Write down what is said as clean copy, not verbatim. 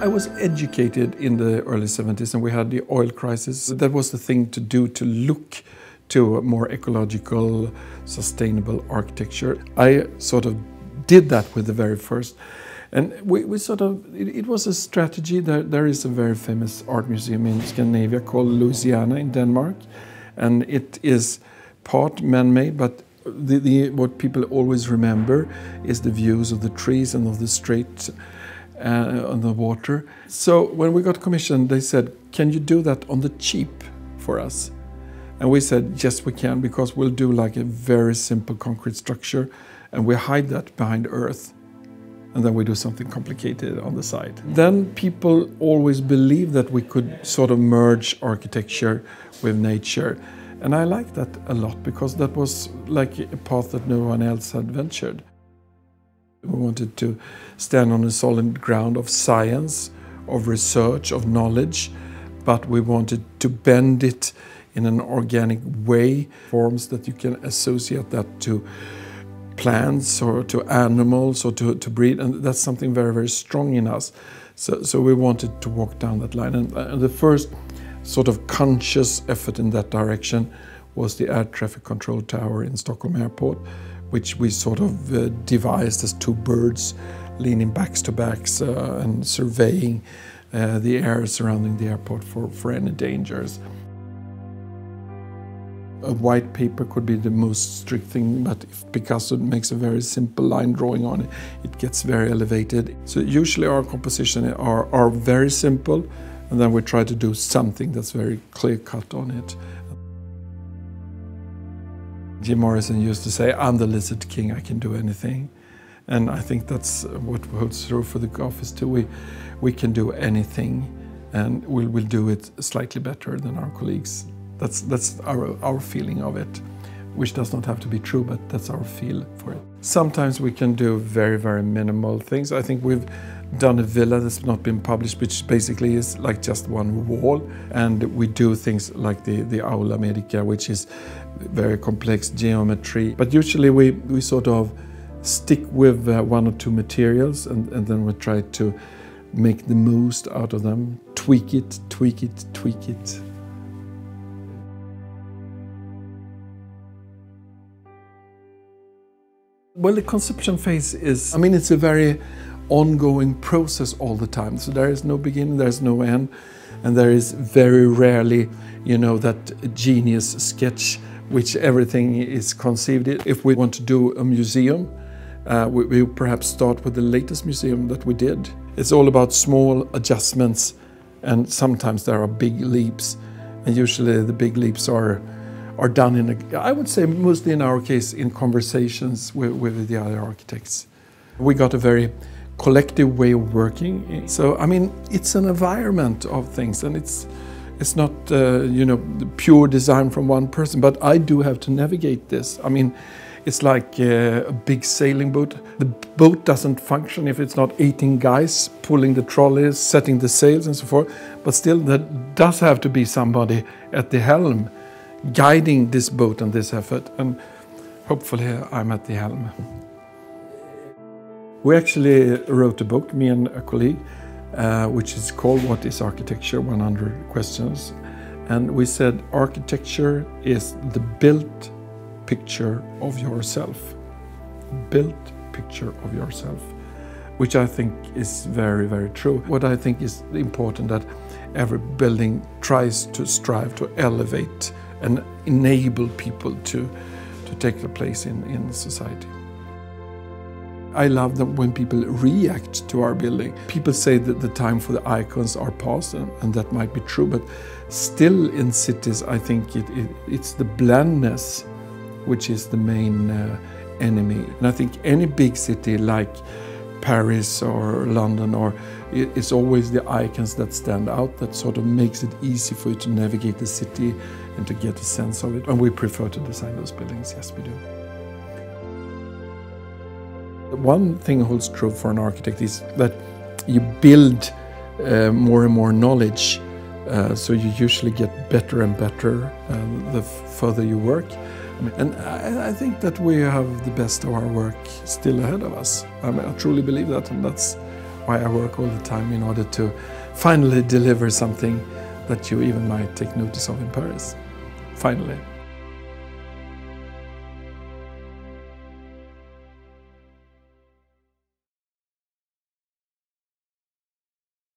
I was educated in the early 70s and we had the oil crisis. That was the thing to do, to look to a more ecological, sustainable architecture. I sort of did that with the very first. And we sort of, it was a strategy. There is a very famous art museum in Scandinavia called Louisiana in Denmark. And it is part man-made, but what people always remember is the views of the trees and of the strait on the water. So when we got commissioned, they said, can you do that on the cheap for us? And we said, yes, we can, because we'll do like a very simple concrete structure and we hide that behind earth. And then we do something complicated on the side. Then people always believed that we could sort of merge architecture with nature. And I like that a lot, because that was like a path that no one else had ventured. We wanted to stand on a solid ground of science, of research, of knowledge, but we wanted to bend it in an organic way, forms that you can associate that to plants or to animals or to breed, and that's something very, very strong in us. So we wanted to walk down that line, and the first sort of conscious effort in that direction was the air traffic control tower in Stockholm Airport, which we sort of devised as two birds leaning backs to backs and surveying the air surrounding the airport for any dangers. A white paper could be the most strict thing, but if Picasso makes a very simple line drawing on it, it gets very elevated. So usually our compositions are very simple, and then we try to do something that's very clear-cut on it. Jim Morrison used to say, I'm the lizard king, I can do anything. And I think that's what holds true for the office too. We can do anything, and we'll do it slightly better than our colleagues. That's our feeling of it, which does not have to be true, but that's our feel for it. Sometimes we can do very, very minimal things. I think we've done a villa that's not been published, which basically is like just one wall. And we do things like the Aula Medica, which is very complex geometry. But usually we sort of stick with one or two materials, and then we try to make the most out of them, tweak it, tweak it, tweak it. Well, the conception phase is, it's a very ongoing process all the time. So there is no beginning, there's no end, and there is very rarely, that genius sketch which everything is conceived in. If we want to do a museum, we perhaps start with the latest museum that we did. It's all about small adjustments, and sometimes there are big leaps, and usually the big leaps are done I would say mostly in our case, in conversations with the other architects. We got a very collective way of working. So, it's an environment of things, and it's not, the pure design from one person, but I do have to navigate this. It's like a big sailing boat. The boat doesn't function if it's not 18 guys pulling the trolleys, setting the sails and so forth, but still there does have to be somebody at the helm guiding this boat and this effort, and hopefully I'm at the helm. We actually wrote a book, me and a colleague, which is called What is Architecture? 100 Questions. And we said architecture is the built picture of yourself. Built picture of yourself, which I think is very, very true. What I think is important, that every building tries to strive to elevate and enable people to take their place in society. I love that when people react to our building. People say that the time for the icons are past, and that might be true, but still in cities I think it's the blandness which is the main enemy. And I think any big city like Paris or London, it's always the icons that stand out, that sort of makes it easy for you to navigate the city and to get a sense of it. And we prefer to design those buildings, yes we do. One thing holds true for an architect is that you build more and more knowledge, so you usually get better and better the further you work. And I think that we have the best of our work still ahead of us. I truly believe that, and that's why I work all the time, in order to finally deliver something that you even might take notice of in Paris. Finally.